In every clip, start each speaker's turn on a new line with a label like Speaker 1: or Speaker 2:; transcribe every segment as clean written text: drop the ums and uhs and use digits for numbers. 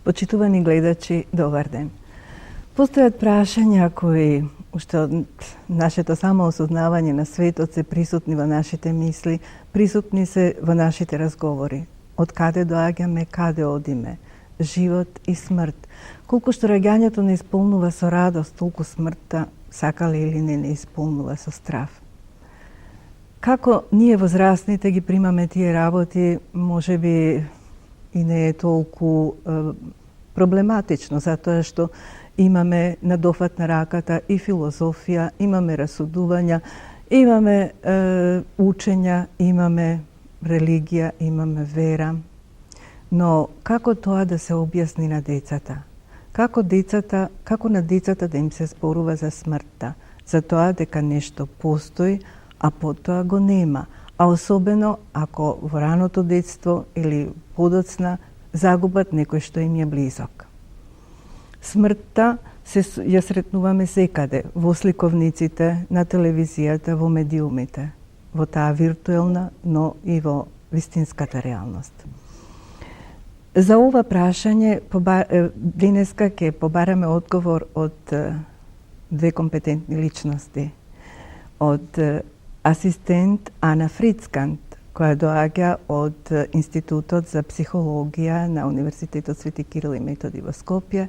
Speaker 1: Почитувани гледачи, добар ден. Постојат прашања кои, уште од нашето самоосознавање на светот, се присутни во нашите мисли, присутни се во нашите разговори. Од каде доаѓаме, каде одиме, живот и смрт. Колку што раѓањето не исполнува со радост, толку смртта, сакале или не исполнува со страв. Како ние возрастните ги примаме тие работи, можеби и не е толку проблематично, затоа што имаме на дофат на раката и филозофија, имаме расудувања, имаме учења, имаме религија, имаме вера. Но како тоа да се објасни на децата? Како на децата да им се зборува за смртта? За тоа дека нешто постои, а потоа го нема. А особено ако во раното детство или подоцна загубат некој што им е близок. Смртта ја сретнуваме секаде, во сликовниците, на телевизијата, во медиумите, во таа виртуелна, но и во вистинската реалност. За ова прашање денеска ќе побараме одговор од две компетентни личности. Од асистент Ана Фрицкант, која доаѓа од Институтот за психологија на Универзитетот Свети Кирил и Методи во Скопје,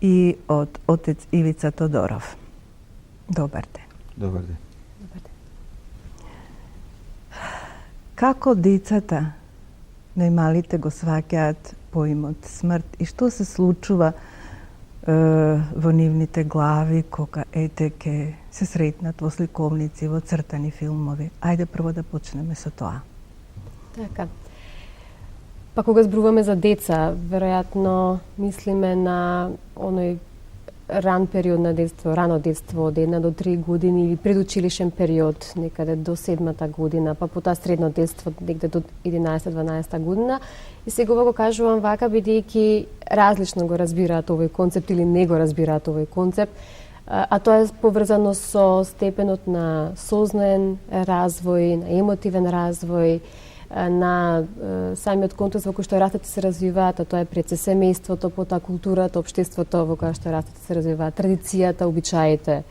Speaker 1: и од отец Ивица Тодоров. Добар ден.
Speaker 2: Добар ден.
Speaker 1: Како децата, најмалите, го сваќаат поимот смрт и што се случува во нивните глави кога ке се сретнат во сликовници, во цртани филмови? Ајде прво да почнеме со тоа.
Speaker 3: Така. Па кога зборуваме за деца, веројатно мислиме на оној ран период на детство, рано детство од 1 до 3 години или предучилишен период, некаде до 7-та година, па потоа средно детство негде до 11-12 година. И сега го кажувам вака бидејќи различно го разбираат овој концепт или не го разбираат овој концепт, а тоа е поврзано со степенот на сознаен развој, на емотивен развој, на самиот контекст во кој што растете се развиваат, а тоа е пред се семејството, потоа културата, општеството во која што растете се развиваат, традицијата, обичаите,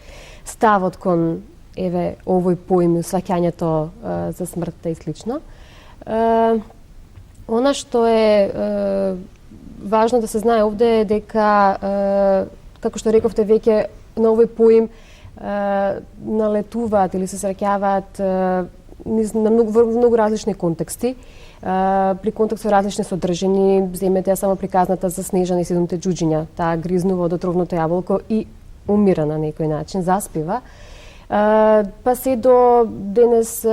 Speaker 3: ставот кон овој поим, сваќањето за смртта и слично. Она што е важно да се знае овде е дека, како што рековте веќе, на овој поим налетуваат или се среќаваат на многу различни контексти. При контекст со различни содржини, земете ја само приказната за Снежана и 7 џуџиња. Таа гризнува од отровното јаболко и умира на некој начин, заспива. Па се до денес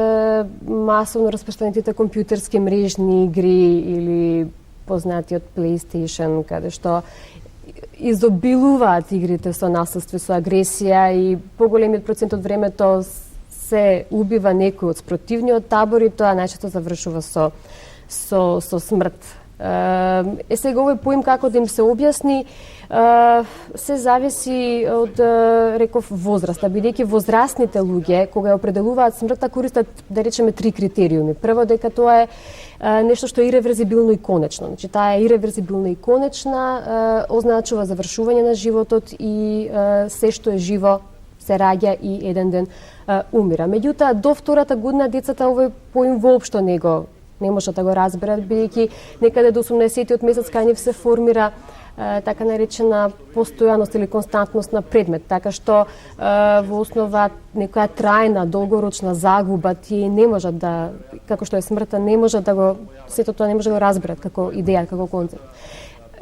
Speaker 3: масовно распространетите компјутерски мрежни игри или познатиот PlayStation, каде што изобилуваат игрите со насилство, со агресија и поголемиот процент од времето се убива некој од спротивниот табор и тоа најчесто завршува со смрт. Сега овој поим како да им се објасни, се зависи од, реков, возраста, бидејќи возрастните луѓе, кога ја определуваат смртта, користат, да речеме, 3 критериуми. Прво, дека тоа е нешто што е иреверзибилно и конечно. Значи, таа е иреверзибилна и конечна, означува завршување на животот и се што е живо се раѓа и еден ден умира. Меѓутоа, до 2-та година децата овој поим воопшто не може да го разберат, бидејќи некаде до 80-тиот месец кај нив се формира така наречена постојаност или константност на предмет, така што во основа некоја трајна, долгорочна загуба тие не можат да, како што е смртта, не можат да го, сето тоа не може да го разберат како идеја, како концепт.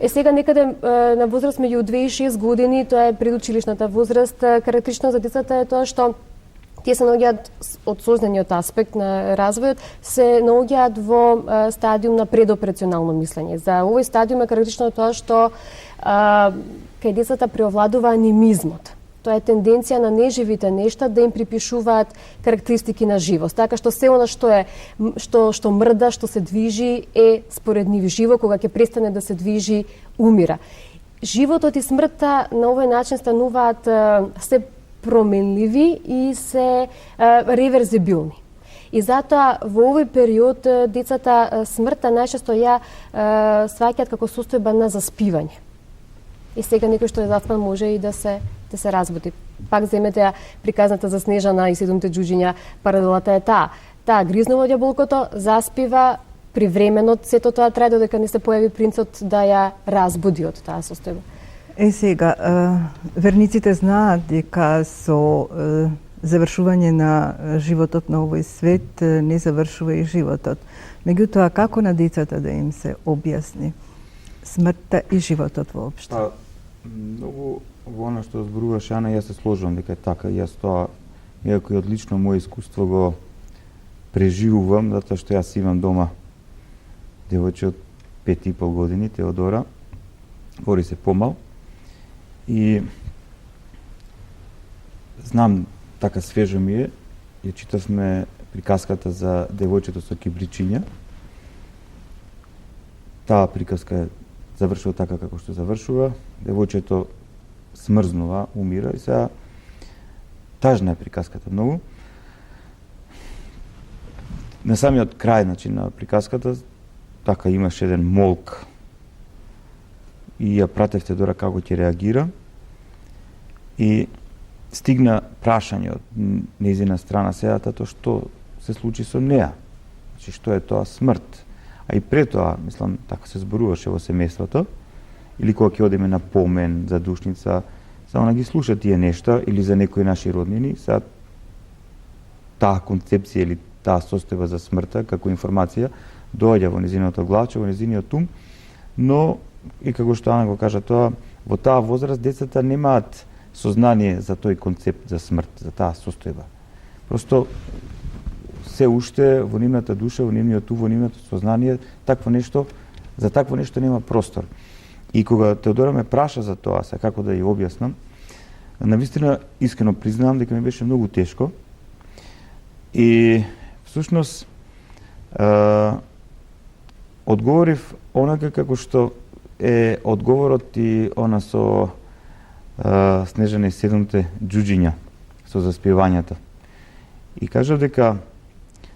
Speaker 3: Сега некаде на возраст меѓу 2 и 6 години, тоа е предучилишната возраст, карактеристично за децата е тоа што тие се наоѓаат од сознаниот аспект на развојот, се наоѓаат во стадиум на предоперационално мислење. За овој стадиум е карактеристично тоа што кај децата преовладува анимизмот. Тоа е тенденција на неживите нешта да им припишуваат карактеристики на живост. Така што се она што мрда, што се движи е според нив живо, кога ќе престане да се движи, умира. Животот и смртта на овој начин стануваат се променливи и се реверзибилни. И затоа во овој период децата смртта најчесто ја сваќаат како состојба на заспивање. и сега некој што е заспан може и да се разбуди. Пак земете ја приказната за Снежана и 7 џуџиња, паралелата е таа. Таа гризнува ѓаболкото, заспива, привремено сето тоа трае додека не се појави принцот да ја разбуди од таа состојба.
Speaker 1: Сега, верниците знаат дека со завршување на животот на овој свет не завршува и животот. Меѓутоа, како на децата да им се објасни смртта и животот воопшто?
Speaker 2: Многу во она што зборуваш, Ана, јас се сложувам дека е така. Јас тоа, иако и одлично моје искуство го преживувам, затоа што јас имам дома девојче од 5,5 години, Теодора, гори се помал. И знам, така свежо ми е, ја читавме приказката за девојчето со кибричиња. Таа приказка завршува така како што завршува. Девојчето смрзнува, умира и сега тажна е приказката многу. На самиот крај, значи, на приказката, така имаш еден молк и ја пратевте дора како ќе реагира. И стигна прашање од нејзина страна сега тоа што се случи со неа. Значи, што е тоа смрт. А и пред тоа, мислам, така се зборуваше во семејството, или кога ќе одиме на помен за душница, само да ги слуша тие нешта, или за некои наши роднини, сега таа концепција или таа состојба за смртта, како информација, доаѓа во незиното главче, во незиниот ум, но, и како што Ана го кажа тоа, во таа возраст децата немаат сознание за тој концепт за смрт, за таа состојба. Просто се уште во нивната душа, во нивниот ум, во нивното сознание, за такво нешто нема простор. И кога Теодора ме праша за тоа, се како да ја објаснам, навистина искрено признавам дека ми беше многу тешко. И всушност одговорив онака како што е одговорот и она со Снежана и 7 џуџиња, со заспевањата. И кажав дека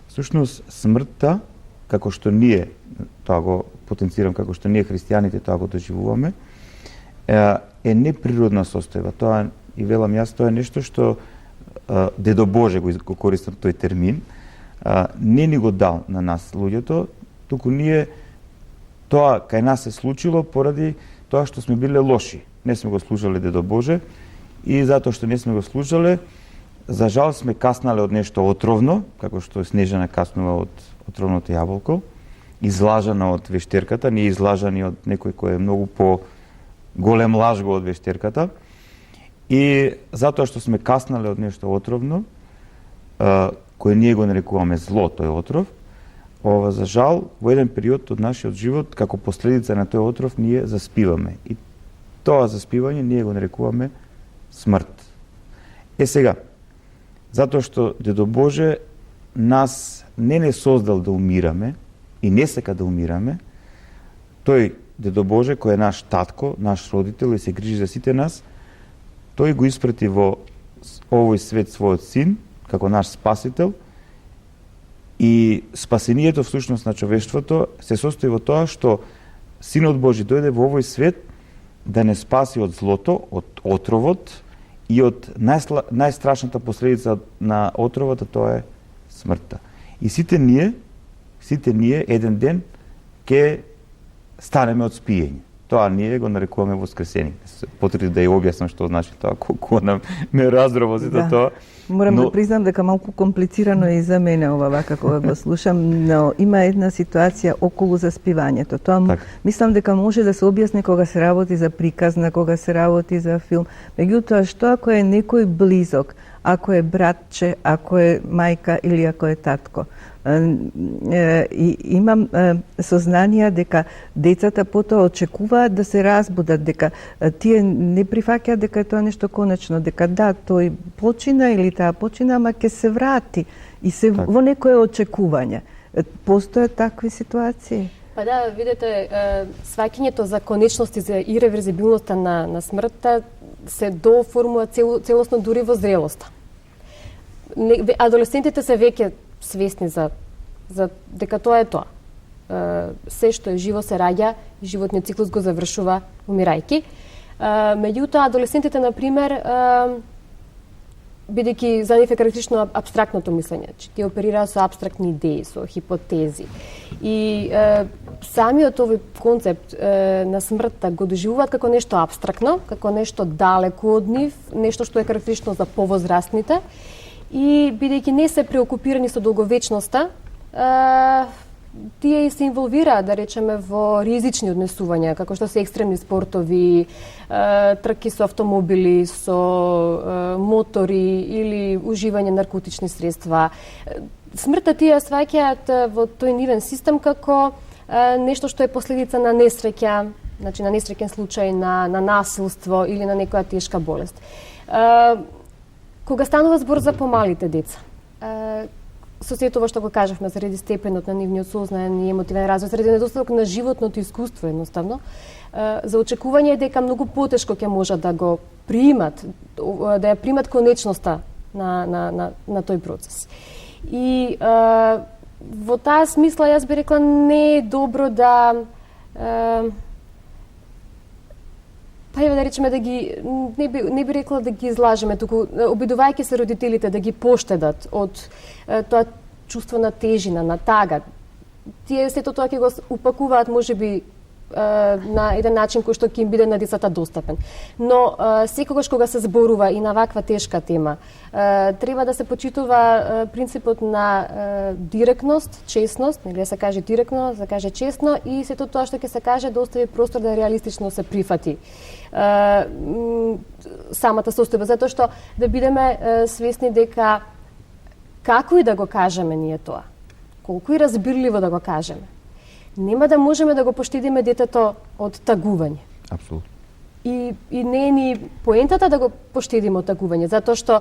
Speaker 2: всушност смртта, како што ние, тоа го потенцирам, како што ние христијаните тоа го доживуваме, е неприродна состојба. Тоа, и велам јас, тоа е нешто што Дедо Боже го користам тој термин, не ни го дал на нас луѓето, туку ние тоа кај нас се случило поради тоа што сме биле лоши. Не сме го слушале Дедо Боже и затоа што не сме го слушале, за жал сме каснале од нешто отровно, како што Снежана каснува од отровното јаболко, излажана од вештерката, ние излажани од некој кој е многу по голем лажго од вештерката. И затоа што сме каснале од нешто отровно, кој ние го нарекуваме зло, тој отров, за жал, во еден период од нашиот живот, како последица на тој отров, ние заспиваме. И тоа заспивање ние го нарекуваме смрт. Сега, затоа што Дедо Боже нас не создал да умираме и не сека да умираме, тој Дедо Боже, кој е наш татко, наш родител и се грижи за сите нас, тој го испрати во овој свет својот син, како наш спасител, и спасението всушност на човештвото се состои во тоа што Синот Божи дојде во овој свет да не спаси од злото, од отровот и од најстрашната последица на отровот, тоа е смртта. И сите ние еден ден ќе станеме од спиење. Тоа ние го нарекуваме воскресение. Потребно да ја објаснам што значи тоа, колку нам ме раздрова сите тоа.
Speaker 1: Морам да признам дека малку комплицирано е и за мене ова вака кога го слушам, но има една ситуација околу заспивањето. Тоа мислам дека може да се објасни кога се работи за приказна, кога се работи за филм. Меѓутоа, што ако е некој близок, ако е братче, ако е мајка или ако е татко? И имам сознание дека децата потоа очекуваат да се разбудат, дека тие не прифаќаат дека е тоа нешто конечно, дека да, тој почина или таа почина, ама ќе се врати и се во некое очекување. Постојат такви ситуации?
Speaker 3: Па да, видете, сваќањето за конечности, за иреверзибилноста на смртта се дооформува целосно дури во зрелоста. Адолесцентите се веќе свесни за дека тоа е тоа. Се што е живо се раѓа, животниот циклус го завршува умирајки. Меѓутоа, адолесцентите, например, бидејќи за нив е карактеристично апстрактното мислење, че тие оперираат со апстрактни идеи, со хипотези. И самиот овој концепт на смртта го доживуваат како нешто апстрактно, како нешто далеко од нив, нешто што е карактеристично за повозрастните. И бидејќи не се преокупирани со долговечноста, тие и се инволвираат, да речеме, во ризични однесувања, како што се екстремни спортови, трки со автомобили, со мотори или уживање наркотични средства. Смртта тие сваќаат во тој нивен систем како нешто што е последица на несреќа, значи на несреќен случај, на насилство или на некоја тешка болест. Кога станува збор за помалите деца, со сето ова што го кажавме, заради степенот на нивниот сознан и емотивен развој, заради недостаток на животното искуство едноставно, за очекување е дека многу потешко ќе можат да го приимат, да ја примат конечноста на тој процес. И во таа смисла јас би рекла не е добро да да речеме да ги не би рекла да ги излажеме, туку обидувајќи се родителите да ги поштедат од тоа чувство на тежина, на тага. Тие сето тоа ќе го упакуваат можеби на еден начин кој што ќе им биде на децата достапен. Но секогаш кога се зборува и на ваква тешка тема, треба да се почитува принципот на директност, честност, нели да се каже директно, да се каже честно и сето тоа што ќе се каже да остави простор да реалистично се прифати самата состојба, затоа што да бидеме свесни дека како и да го кажеме ние тоа, колку и разбирливо да го кажеме, нема да можеме да го поштедиме детето од тагување.
Speaker 2: Апсолутно.
Speaker 3: И не е ни поентата да го поштедиме од тагување, затоа што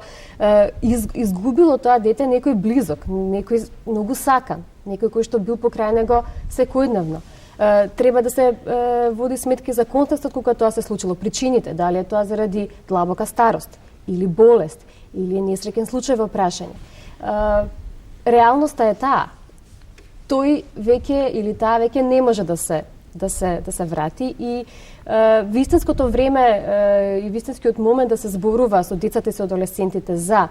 Speaker 3: изгубило тоа дете некој близок, некој многу сакан, некој кој што бил покрај него секојдневно. Треба да се води сметки за контекстот кога тоа се случило, причините, дали е тоа заради длабока старост, или болест, или несреќен случај во прашање. Реалноста е таа. Тој веќе или таа веќе не може да се врати и вистинското време и вистинскиот момент да се зборува со децата и со адолесцентите за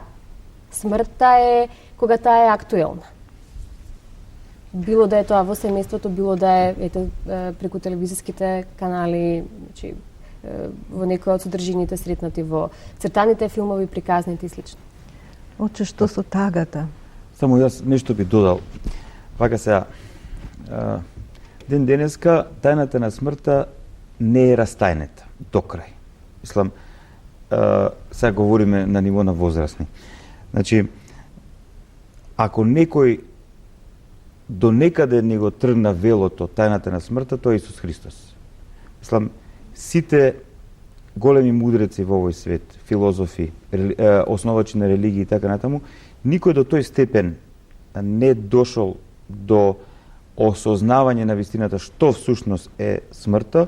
Speaker 3: смртта е кога таа е актуелна. Било да е тоа во семејството, било да е преку телевизиските канали, значи во некои од содржините сретнати во цртаните филмови, приказните и слично.
Speaker 1: Оче, што со тагата?
Speaker 2: Само јас нешто би додал. Вака сега, ден денеска тајната на смртта не е растајнета до крај. Мислам, сега говориме на ниво на возрастни. Значи, ако некој до некаде не го тргна велото тајната на смртта, тоа е Исус Христос. Мислам, сите големи мудреци во овој свет, филозофи, основачи на религии и така натаму, никој до тој степен не дошол до осознавање на вистината што всушност е смртта,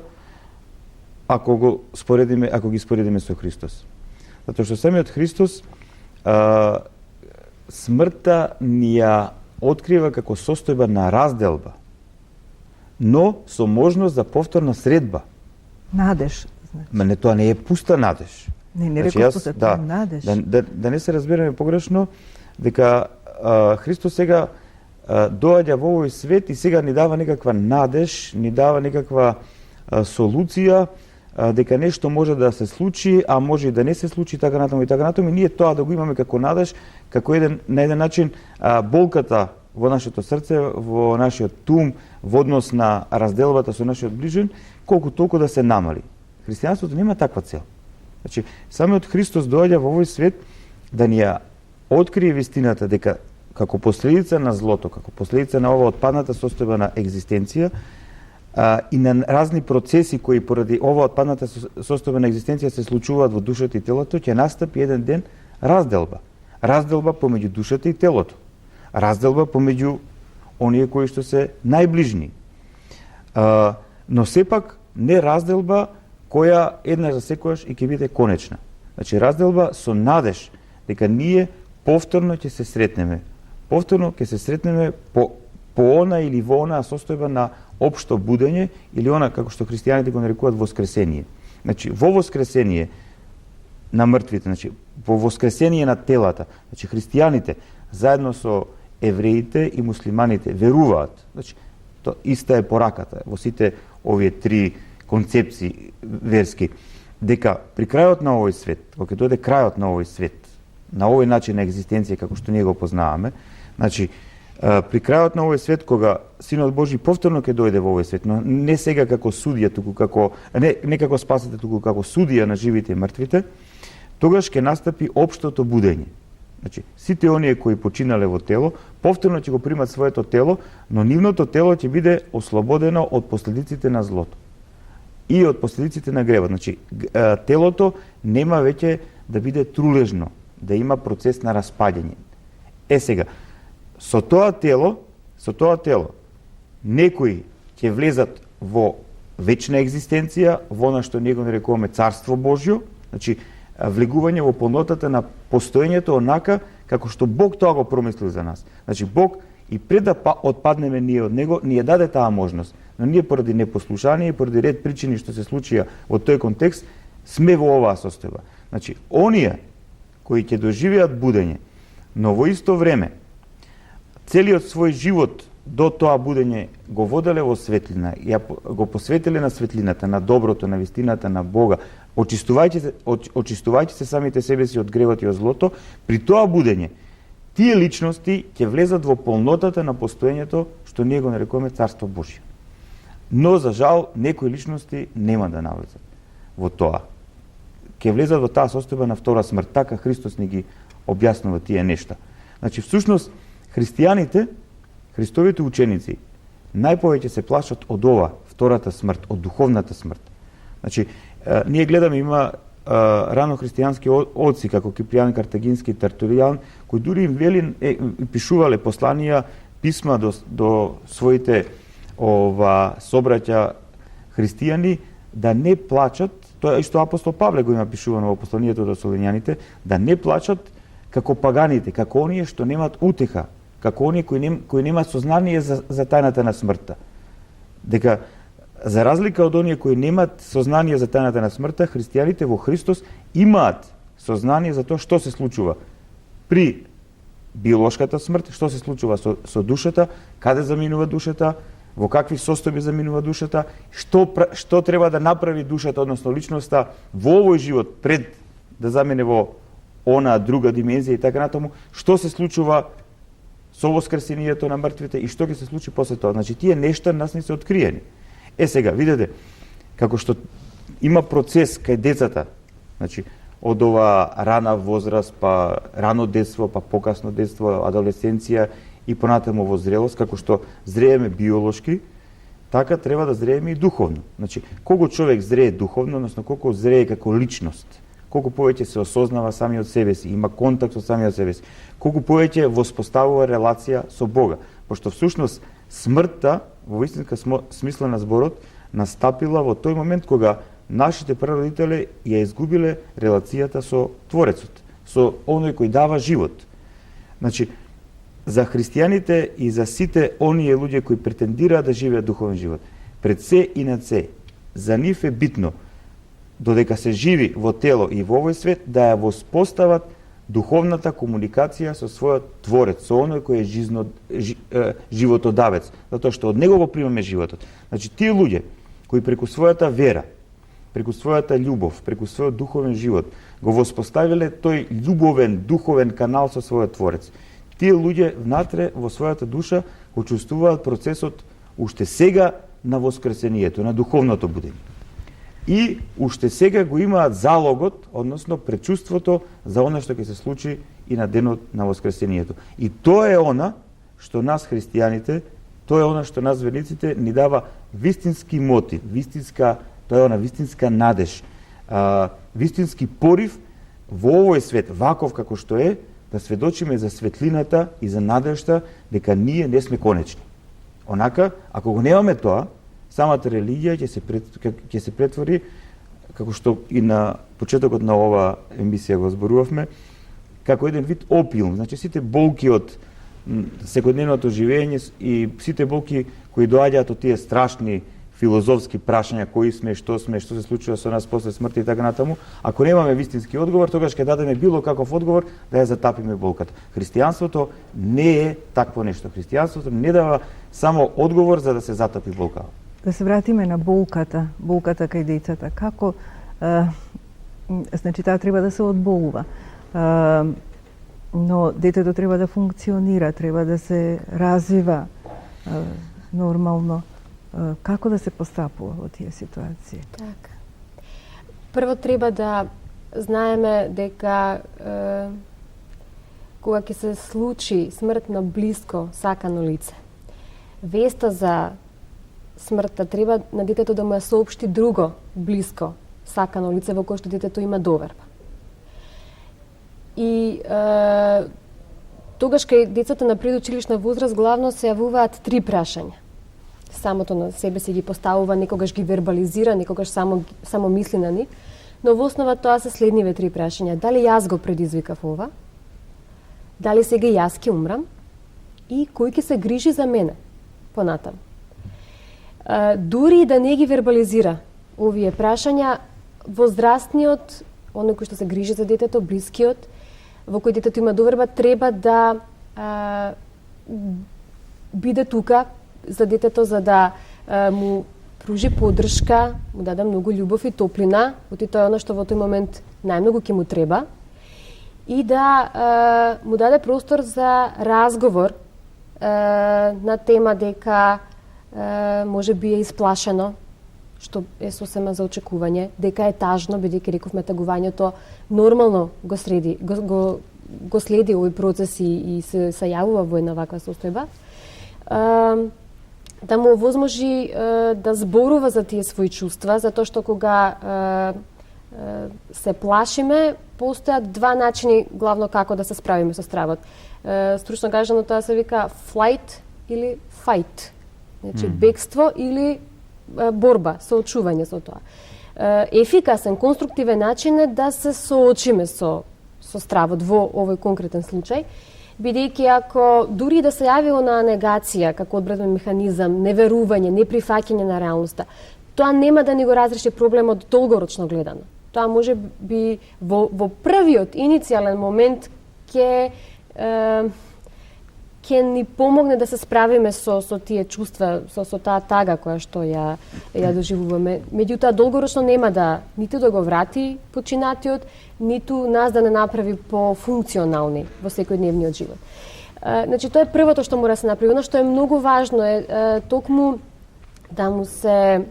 Speaker 2: ако ги споредиме со Христос. Затоа што самиот Христос смртта ни ја открива како состојба на разделба, но со можност за повторна средба.
Speaker 1: Надеж. Значи.
Speaker 2: Ма не, тоа не е пуста надеж.
Speaker 1: Не реков пуста, тоа е надеж.
Speaker 2: Да не се разбереме погрешно, дека Христос сега доаѓа во овој свет и сега ни дава некаква надеж, ни дава некаква солуција, дека нешто може да се случи, а може и да не се случи, така натаму и така натаму. И ние тоа да го имаме како надеж, како на еден начин болката во нашето срце, во нашиот ум, во однос на разделбата со нашиот ближен, колку толку да се намали. Христијанството нема таква цел. Значи, самиот Христос доаѓа во овој свет да ни ја открие вистината дека како последица на злото, како последица на ова отпадната состојба на екзистенција и на разни процеси кои поради ова отпадната состојба на екзистенција се случуваат во душата и телото, ќе настапи еден ден разделба. Разделба помеѓу душата и телото. Разделба помеѓу оние кои што се најближни. Но сепак не разделба која еднаш за секојаш и ќе биде конечна. Значи разделба со надеж дека ние повторно ќе се сретнеме. Повторно ќе се сретнеме по она или во онаа состојба на општо будење или она како што христијаните го нарекуваат воскресение. Значи, во воскресение на мртвите, значи, во воскресение на телата, значи, христијаните, заедно со евреите и муслиманите, веруваат, значи, то иста е пораката во сите овие три концепции верски, дека при крајот на овој свет, кога ќе дојде крајот на овој свет, на овој начин на екзистенција како што ние го познаваме, значи, при крајот на овој свет, кога Синот Божи повторно ќе дојде во овој свет, но не сега како судија, туку како не како спасител, туку како судија на живите и мртвите, тогаш ќе настапи општото будење. Значи, сите оние кои починале во тело, повторно ќе го примат своето тело, но нивното тело ќе биде ослободено од последиците на злото и од последиците на гревот. Значи, телото нема веќе да биде трулежно, да има процес на распаѓање. Сега, со тоа тело, некои ќе влезат во вечна екзистенција, во она што ние го нарекуваме Царство Божјо, значи, влегување во полнотата на постоењето онака како што Бог тоа го промислил за нас. Значи, Бог и пред да отпаднеме ние од Него, ни ја даде таа можност. Но ние поради непослушание и поради ред причини што се случија во тој контекст, сме во оваа состојба. Значи, оние кои ќе доживеат будење, но во исто време целиот свој живот до тоа будење го воделе во светлина, го посветиле на светлината, на доброто, на вистината, на Бога, очистувајќи се самите себе си од гревот и од злото, при тоа будење, тие личности ќе влезат во полнотата на постоењето што ние го нарекуваме Царство Божје. Но, за жал, некои личности нема да навлезат во тоа. Ќе влезат во таа состојба на втора смрт. Така Христос ни ги објаснува тие нешта. Значи, всушност, христијаните, Христовите ученици, најповеќе се плашат од ова, втората смрт, од духовната смрт. Значи, ние гледаме, има рано христијански отци, како Кипријан Картагински, Тертулијан, кои дури им пишувале посланија, писма до своите собраќа христијани, да не плачат, тоа што апостол Павле го има пишувано во посланието до Солуњаните, да не плачат како паганите, како оние што немат утеха, како оние кои немаат сознание за тајната на смртта. Дека, за разлика од оние кои немаат сознание за тајната на смртта, христијаните во Христос имаат сознание за тоа што се случува при биолошката смрт, што се случува со душата, каде заминува душата, во какви состојби заминува душата, што треба да направи душата, односно личноста, во овој живот пред да замине во онаа друга димензија и така натаму, што се случува со воскресението на мртвите и што ќе се случи после тоа. Значи, тие нешта нас не се откриени. Сега, видете, како што има процес кај децата, значи, од ова рана возраст, па рано детство, па покасно детство, адолесценција и понатаму во зрелост, како што зрееме биолошки, така треба да зрееме и духовно. Значи, колку човек зрее духовно, односно колку зрее како личност, колку повеќе се осознава самиот себе си, има контакт со самиот себе си, колку повеќе воспоставува релација со Бога. Пошто всушност смртта, во вистинска смисла на зборот, настапила во тој момент кога нашите прародители ја изгубиле релацијата со Творецот, со оној кој дава живот. Значи, за христијаните и за сите оние луѓе кои претендираат да живеат духовен живот, пред се и над се, за нив е битно, додека се живи во тело и во овој свет, да ја воспостават духовната комуникација со својот Творец, со оној кој е животодавец, затоа што од него го примаме животот. Значи, тие луѓе кои преку својата вера, преку својата љубов, преку својот духовен живот, го воспоставиле тој љубовен, духовен канал со својот Творец, тие луѓе внатре во својата душа го чувствуваат процесот уште сега на воскресението, на духовното будење. И уште сега го имаат залогот, односно пречувството за она што ќе се случи и на денот на воскресението. И тоа е она што нас христијаните, тоа е она што нас верниците ни дава вистински мотив, тоа е она вистинска надеж, вистински порив во овој свет, ваков како што е, да сведочиме за светлината и за надежта дека ние не сме конечни. Онака, ако го немаме тоа, самата религија ќе се претвори, како што и на почетокот на ова емисија го зборувавме, како еден вид опиум. Значи, сите болки од секојдневното живење и сите болки кои доаѓаат од тие страшни филозофски прашања кои сме, што се случува со нас после смртта и така натаму, ако немаме вистински одговор, тогаш ќе дадеме било каков одговор да ја затапиме болката. Христијанството не е такво нешто. Христијанството не дава само одговор за да се затапи болка.
Speaker 1: Да се вратиме на болката кај децата. Како, значи, таа треба да се одболува. Но детето треба да функционира, треба да се развива нормално. Како да се постапува во тие ситуации?
Speaker 3: Така. Прво треба да знаеме дека кога ќе се случи смрт на блиско сакано лице, веста за смртта треба на детето да му ја соопшти друго блиско сакано лице во кое што детето има доверба. И тогаш кај децата на предучилишна возраст главно се јавуваат 3 прашања. Самото на себе си ги поставува, некогаш ги вербализира, некогаш само мисли на нив, но во основа тоа се следниве 3 прашања. Дали јас го предизвикав ова? Дали сега јас ќе умрам? И кој ќе се грижи за мене понатаму? Дури да не ги вербализира овие прашања, возрастниот, оној кој што се грижи за детето, блискиот, во кој детето има доверба, треба да биде тука за детето, за да му пружи поддршка, му даде многу љубов и топлина, оти тоа е оно што во тој момент најмногу ќе му треба, и да му даде простор за разговор на тема дека може би е исплашено, што е сосема за очекување, дека е тажно, бидејќи рековме тагувањето нормално го следи овој процес и се јавува во една ваква состојба. Да му овозможи да зборува за тие своји чувства, затоа што кога се плашиме, постојат 2 начини главно како да се справиме со стравот. Стручно кажано тоа се вика flight или fight. Значи бегство или борба, соочување со тоа. Ефикасен, конструктивен начин е да се соочиме со стравот во овој конкретен случај, бидејќи ако дури да се јави на негација како одбранен механизам, неверување, неприфаќање на реалноста, тоа нема да ни го разреши проблемот долгорочно гледано. Тоа може би во првиот иницијален момент ќе ни помогне да се справиме со тие чувства, со таа тага која што ја доживуваме. Меѓутоа долгорочно нема да ниту да го врати починатиот, ниту нас да не направи пофункционални во секојдневниот живот. Значи тоа е првото што мора да се направи. Оно што е многу важно е токму да му се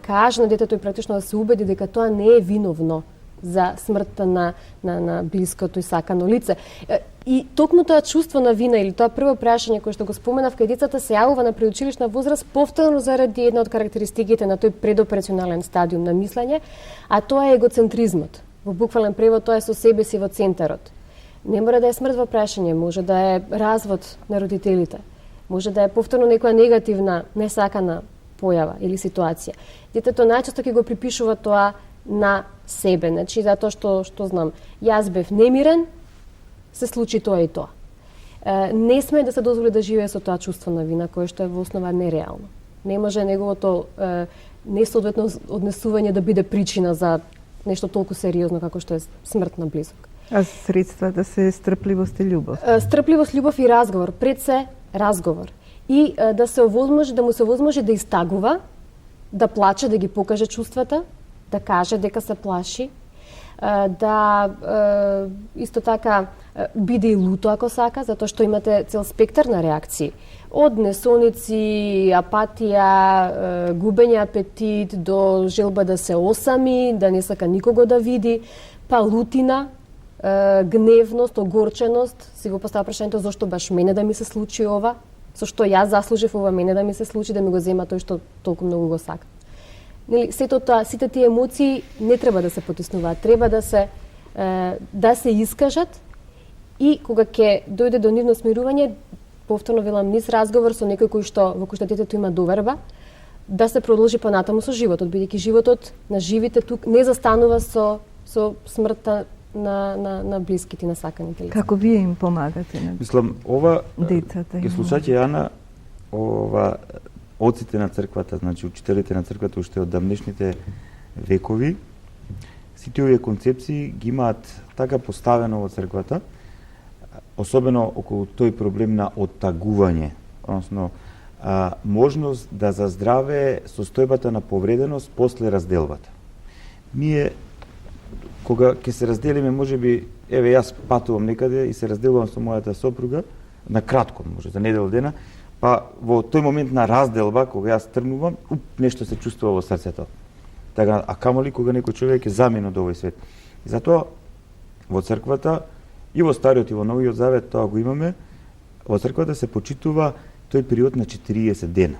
Speaker 3: каже на детето и практично да се убеди дека тоа не е виновно за смртта на блиското и сакано лице. И токму тоа чувство на вина или тоа прво прашање кое што го споменав кај децата се јавува на предучилишна возраст повторно заради една од карактеристиките на тој предоперационален стадиум на мислење, а тоа е егоцентризмот. Во буквален превод тоа е со себе си во центарот. Не мора да е смрт во прашање, може да е развод на родителите, може да е повторно некоја негативна, несакана појава или ситуација. Детето најчесто ќе го припишува тоа на себе, значи затоа што знам, јас бев немирен, се случи тоа и тоа. Не сме да се дозволи да живее со тоа чувство на вина, кое што е во основа нереално. Не може неговото несоодветно однесување да биде причина за нешто толку сериозно како што е смрт на близок.
Speaker 1: А средствата се стрпливост и љубов?
Speaker 3: Стрпливост, љубов и разговор. Пред се разговор. И да му се овозможи да истагува, да плаче, да ги покаже чувствата, да каже дека се плаши, да исто така биде и луто ако сака, затоа што имате цел спектар на реакции. Од несоници, апатија, губење апетит, до желба да се осами, да не сака никого да види, па лутина, гневност, огорченост. Си го постава прашањето зошто баш мене да ми се случи ова, со што јас заслужив ова мене да ми се случи, да ми го зема тој што толку многу го сака. Сите тие емоции не треба да се потиснуваат, треба да се искажат и кога ќе дојде до нивно смирување, повторно велам низ разговор со некој во кој што детето има доверба, да се продолжи понатаму со животот, бидејќи животот на живите тук не застанува со смртта на блиските, на саканите лица.
Speaker 1: Како вие им помагате на
Speaker 2: Мислам, ова
Speaker 1: децата?
Speaker 2: Ќе слушајте, Јана, оците на црквата, значи учителите на црквата уште од давнешните векови, сите овие концепции ги имаат така поставено во црквата, особено околу тој проблем на оттагување, односно можност да заздраве состојбата на повреденост после разделбата. Ние, кога ќе се разделиме, може би, еве јас патувам некаде и се разделувам со мојата сопруга, на кратко, може, за недел дена, па во тој момент на разделба, кога јас тргнувам, нешто се чувствува во срцето. Така, а камоли кога некој човек е замин од овој свет. И затоа во црквата, и во Стариот и во Новиот Завет тоа го имаме, во црквата се почитува тој период на 40 дена.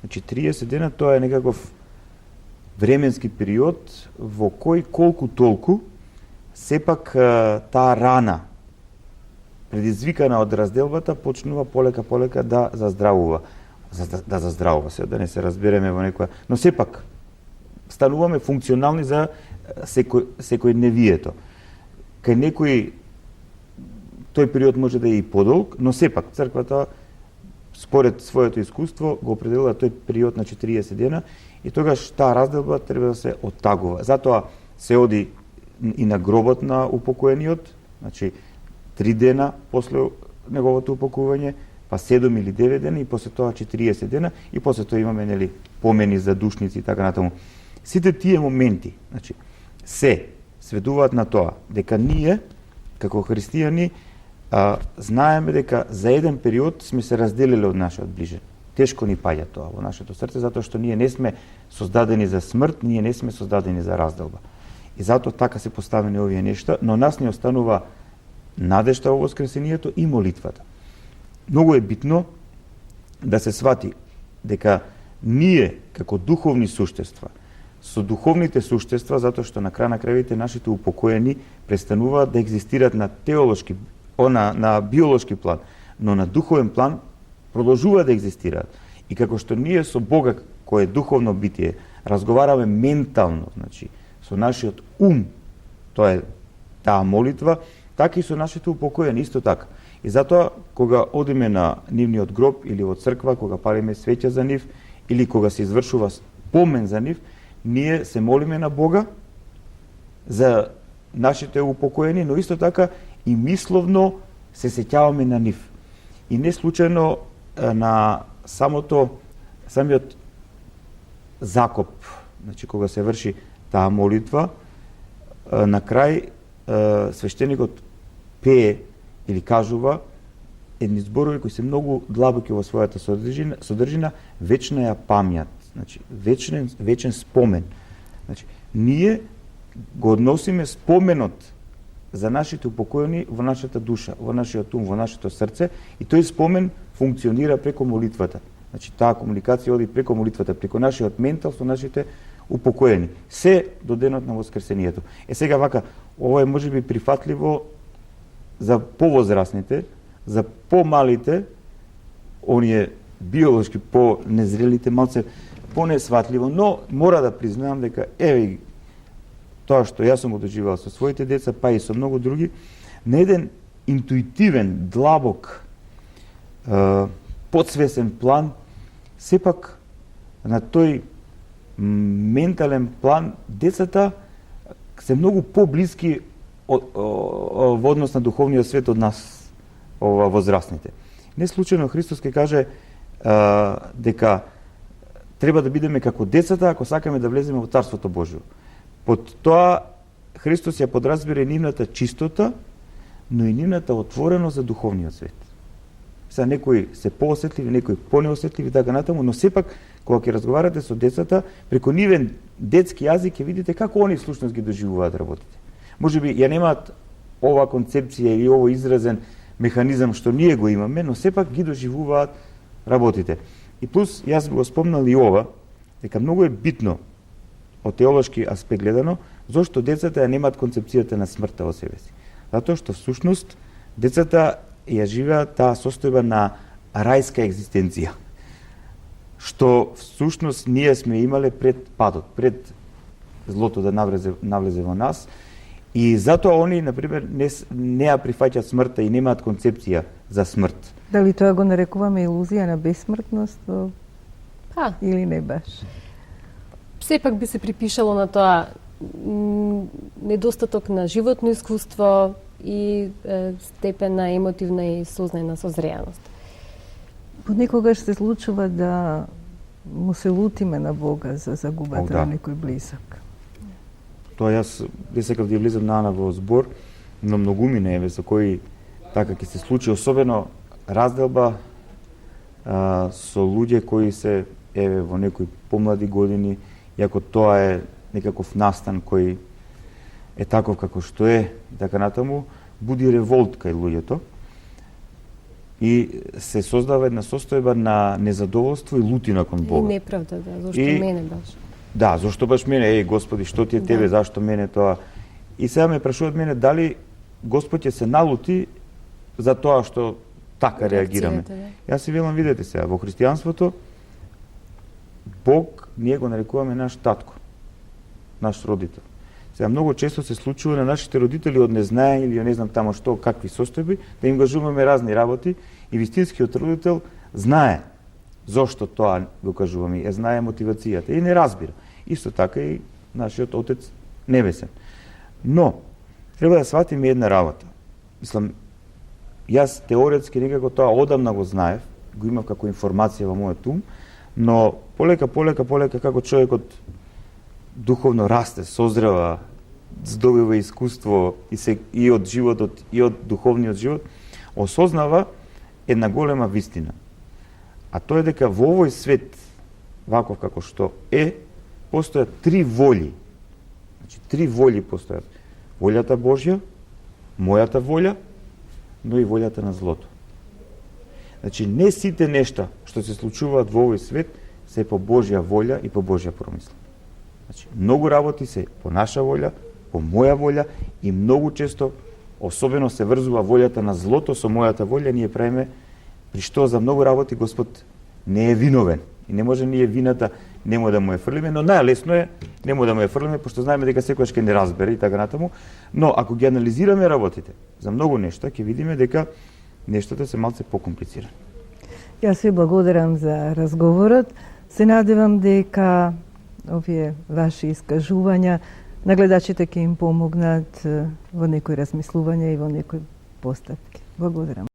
Speaker 2: Значи 30 дена тоа е некаков временски период во кој колку толку сепак таа рана предизвикана од разделбата почнува полека да заздравува. Да заздравува се, да не се разбереме во некоја, но сепак стануваме функционални за секојдневието. Кај некој тој период може да е и подолг, но сепак црквата според своето искуство го определила тој период на 40 дена и тогаш таа разделба треба да се оттагува. Затоа се оди и на гробот на упокоениот, значи 3 дена после неговото упокување, па 7 или 9 дена и после тоа 40 дена и после тоа имаме нели помени за душници и така натаму. Сите тие моменти, значи се сведуваат на тоа дека ние како христијани знаеме дека за еден период сме се разделили од нашиот ближен. Тешко ни паѓа тоа во нашето срце, затоа што ние не сме создадени за смрт, ние не сме создадени за разделба. И затоа така се поставени овие нешта, но нас не останува надежта во воскресението и молитвата. Многу е битно да се свати дека ние како духовни суштества, со духовните суштества, затоа што на крај на крајите нашите упокоени престануваат да екзистираат на теолошки, на биолошки план, но на духовен план продолжуваат да екзистираат. И како што ние со Бога, кој е духовно битие, разговараме ментално, значи со нашиот ум, тоа е таа молитва, така и со нашите упокоени исто така. И затоа кога одиме на нивниот гроб или во црква, кога палиме свеќа за нив или кога се извршува помен за нив, ние се молиме на Бога за нашите упокоени, но исто така и мисловно се сеќаваме на нив. И не случајно на самиот закоп, значи кога се врши таа молитва, на крај свештеникот пее или кажува едни зборови кои се многу длабоки во својата содржина, вечна ја памјат, значи вечен спомен. Значи ние го односиме споменот за нашите упокоени во нашата душа, во нашиот ум, во нашето срце и тој спомен функционира преку молитвата. Значи таа комуникација оди преку молитвата, преку нашиот ментал со нашите упокоени. Се до денот на воскресението. Сега вака, ова е можеби прифатливо за повозрасните, за помалите, оние биолошки по-незрелите, малце по-несватливо, но мора да признаам дека еве тоа што јас сум го доживеал со своите деца, па и со многу други, на еден интуитивен, длабок, подсвесен план, сепак на тој ментален план, децата се многу по-блиски во однос на духовниот свет од нас, возрастните. Не случајно Христос ќе каже дека треба да бидеме како децата ако сакаме да влеземе во Царството Божјо. Под тоа Христос ја подразбира нивната чистота, но и нивната отвореност за духовниот свет. Са некои се поосетливи, некои понеосетливи, така натаму, но сепак кога ќе разговарате со децата, преку нивен детски јазик ќе видите како они всушност ги доживуваат работите. Можеби ја немаат ова концепција или ово изразен механизам што ние го имаме, но сепак ги доживуваат работите. И плюс, јас би го спомнал и ова, дека многу е битно од теолошки аспект гледано, зошто децата ја немаат концепцијата на смртта во себе си. Затоа што всушност децата ја живеат таа состојба на рајска екзистенција, што всушност ние сме имале пред падот, пред злото да навлезе во нас, и затоа они, например, не ја прифаќаат смртта и немаат концепција за смрт.
Speaker 1: Дали тоа го нарекуваме илузија на бесмртност во Или не баш?
Speaker 3: Сепак би се припишало на тоа недостаток на животно искуство и степен на емотивна и сознајна созреаност.
Speaker 1: Понекогаш се случува да му се лутиме на Бога за загубата на некој близок.
Speaker 2: Тоа јас не сакав да ја влизам во збор, но многумина еве со кои така ќе се случи, особено разделба со луѓе кои се еве во некои помлади години, иако тоа е некаков настан кој е таков како што е, така натаму, буди револт кај луѓето и се создава една состојба на незадоволство и лутина кон Бога.
Speaker 3: И неправда, зашто мене баш.
Speaker 2: Да, зашто баш мене, Господи, што ти е тебе, зашто мене тоа? И сега ме прашуваат мене дали Господ ќе се налути за тоа што така реагираме. Јас си велам, видете сега, во христијанството Бог ние го нарекуваме наш татко, наш родител. Сега многу често се случува на нашите родители од незнаење или не знам тамо што, какви состојби, да им кажуваме разни работи и вистинскиот родител знае зошто тоа го кажуваме, знае мотивацијата и не разбира. Исто така и нашиот Отец Небесен. Но, треба да сватиме една работа. Мислам, јас теоретски некако тоа одамна го знаев, го имав како информација во мојот ум, но полека како човекот духовно расте, созрева, здобива искуство и од животот и од духовниот живот, осознава една голема вистина. А тоа е дека во овој свет, ваков како што е, постојат три воли. Значи, три воли постојат. Волјата Божја, мојата волја, но и волјата на злото. Значи, не сите нешта што се случуваат во овој свет се по Божја волја и по Божја промисла. Значи, многу работи се по наша волја, по моја волја и многу често, особено се врзува волјата на злото со мојата волја, ние правиме, при што за многу работи Господ не е виновен. И не може ние вината нему да му ја фрлиме, но најлесно е нему да му ја фрлиме, пошто знаеме дека секојаш ќе не разбере и така натаму. Но ако ги анализираме работите за многу нешта, ќе видиме дека нештата се малце покомплицирани.
Speaker 1: Јас ви благодарам за разговорот. Се надевам дека овие ваши искажувања на гледачите ќе им помогнат во некои размислувања и во некои постапки. Благодарам.